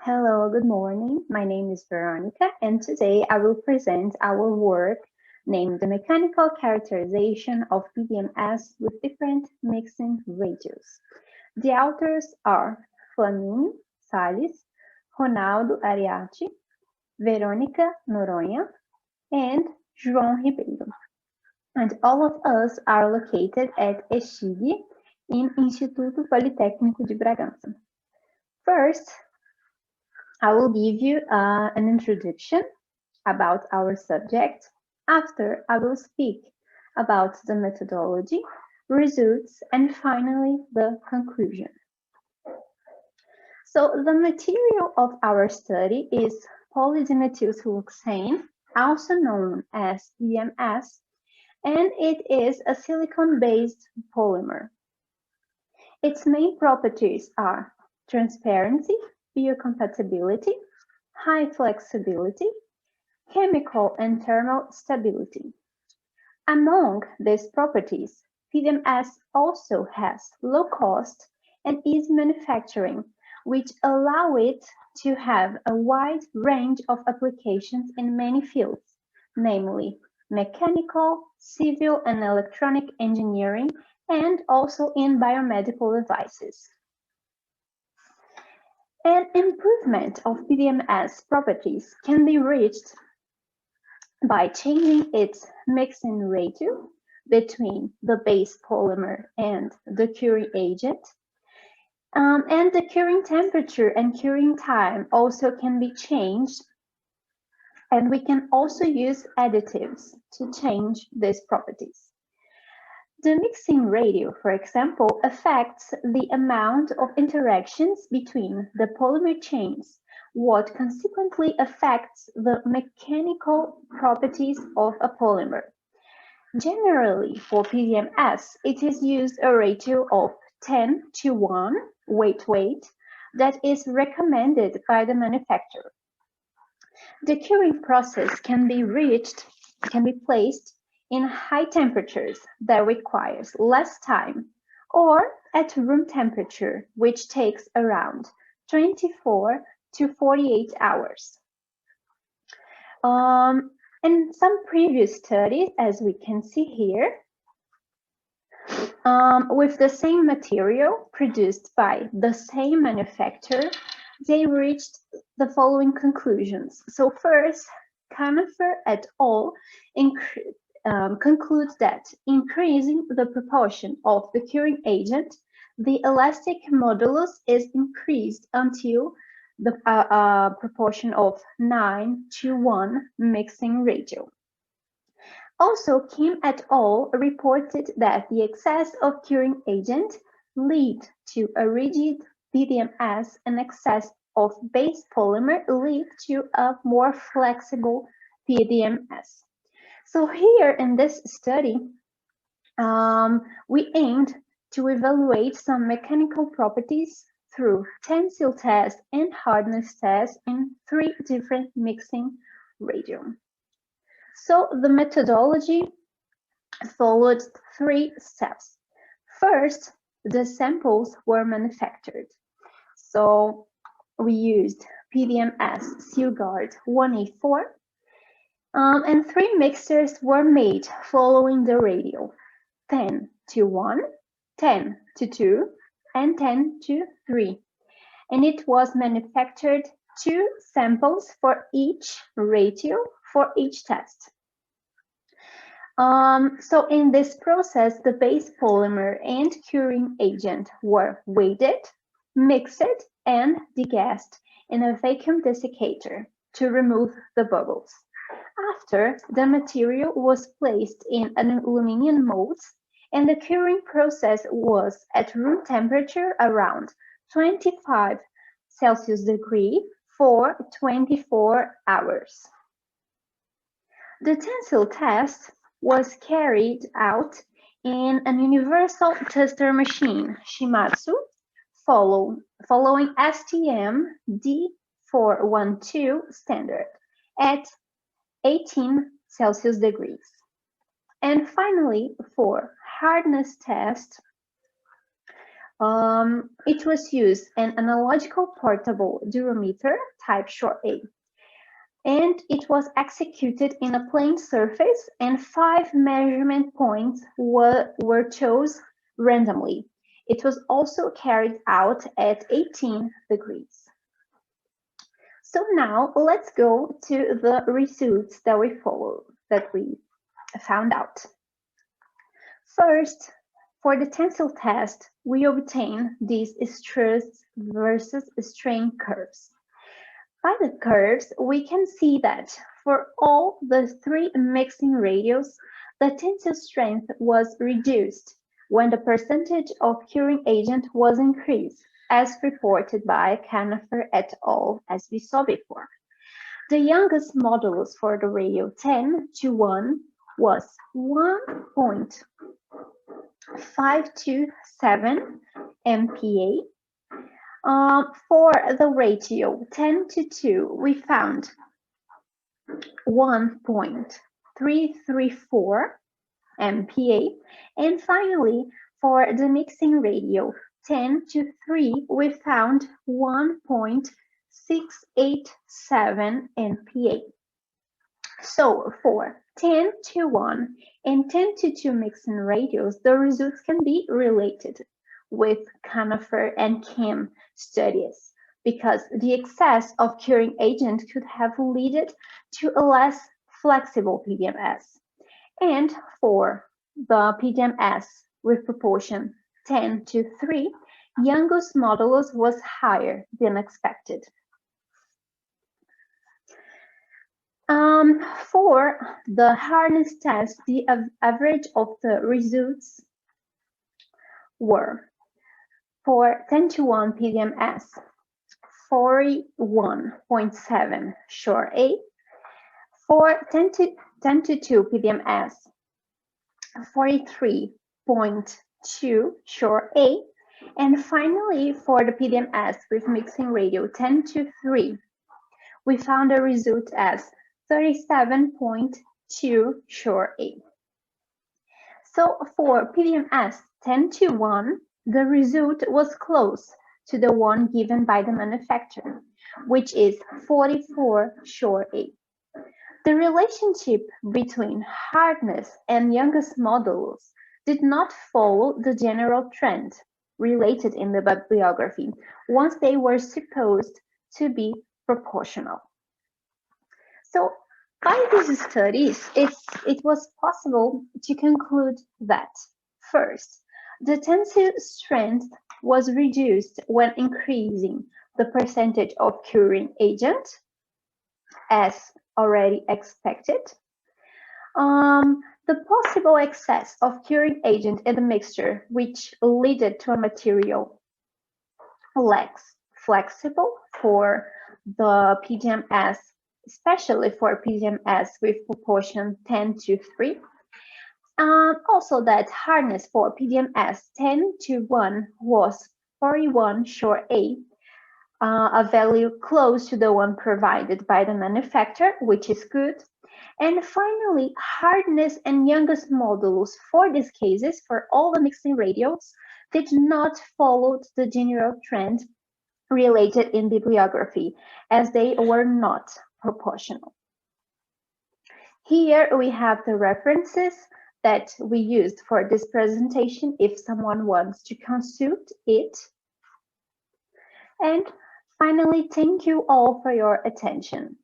Hello, good morning. My name is Veronica, and today I will present our work named The Mechanical Characterization of PDMS with Different Mixing Ratios. The authors are Flaminio, Sales, Ronaldo, Ariati, Verônica, Noronha, and João Ribeiro. And all of us are located at Instituto in Instituto Politécnico de Bragança. First, I will give you an introduction about our subject. After, I will speak about the methodology, results, and finally, the conclusion. So, the material of our study is polydimethylsiloxane, also known as PDMS, and it is a silicon-based polymer. Its main properties are transparency, biocompatibility, high flexibility, chemical and thermal stability. Among these properties, PDMS also has low cost and easy manufacturing, which allow it to have a wide range of applications in many fields, namely mechanical, civil and electronic engineering, and also in biomedical devices. An improvement of PDMS properties can be reached by changing its mixing ratio between the base polymer and the curing agent. And the curing temperature and curing time also can be changed. And we can also use additives to change these properties. The mixing ratio, for example, affects the amount of interactions between the polymer chains, what consequently affects the mechanical properties of a polymer. Generally, for PDMS, it is used a ratio of 10:1 weight-weight that is recommended by the manufacturer. The curing process can be placed in high temperatures that requires less time, or at room temperature, which takes around 24 to 48 hours. In some previous studies, as we can see here, with the same material produced by the same manufacturer, they reached the following conclusions. So first, Conifer et al. Concludes that increasing the proportion of the curing agent, the elastic modulus is increased until the proportion of 9:1 mixing ratio. Also, Kim et al. Reported that the excess of curing agent lead to a rigid PDMS and excess of base polymer lead to a more flexible PDMS. So here in this study, we aimed to evaluate some mechanical properties through tensile test and hardness test in 3 different mixing ratios. So the methodology followed 3 steps. First, the samples were manufactured. So we used PDMS Sealguard 1A4, and 3 mixtures were made following the ratio 10:1, 10:2, and 10:3. And it was manufactured 2 samples for each ratio for each test. So in this process, the base polymer and curing agent were weighted, mixed, and degassed in a vacuum desiccator to remove the bubbles. After, the material was placed in aluminum molds, and the curing process was at room temperature around 25 Celsius degree for 24 hours. The tensile test was carried out in an universal tester machine, Shimatsu, following STM D412 standard at 18 Celsius degrees. And finally, for hardness test, It was used an analogical portable durometer type short A, and it was executed in a plane surface, and 5 measurement points were chosen randomly. It was also carried out at 18 degrees. So now let's go to the results that we found out. First, for the tensile test, we obtain these stress versus strain curves. By the curves, we can see that for all the 3 mixing radios, the tensile strength was reduced when the percentage of curing agent was increased, as reported by Canifer et al., as we saw before. The youngest modulus for the radio 10:1 was 1.527 MPa. For the ratio 10:2, we found 1.334 MPa. And finally, for the mixing radio 10:3, we found 1.687 MPa. So for 10:1 and 10:2 mixing radios, the results can be related with Canifer and Kim studies, because the excess of curing agent could have led to a less flexible PDMS. And for the PDMS with proportion 10:3, Young's modulus was higher than expected. For the hardness test, the average of the results were for 10:1 PDMS, 41.7 short A, for 10:2 PDMS, 43.2 short A, and finally for the PDMS with mixing radio 10:3, we found a result as 37.2 short A. So for PDMS 10:1, the result was close to the one given by the manufacturer, which is 44 short A. The relationship between hardness and Young's modulus did not follow the general trend related in the bibliography once they were supposed to be proportional. So by these studies, it was possible to conclude that, first, the tensile strength was reduced when increasing the percentage of curing agent, as already expected. The possible excess of curing agent in the mixture, which led to a material less flexible for the PDMS, especially for PDMS with proportion 10:3. Also that hardness for PDMS 10:1 was 41 short A, a value close to the one provided by the manufacturer, which is good. And finally, hardness and Young's modulus for these cases, for all the mixing radios, did not follow the general trend related in bibliography, as they were not proportional. Here we have the references that we used for this presentation if someone wants to consult it. And finally, thank you all for your attention.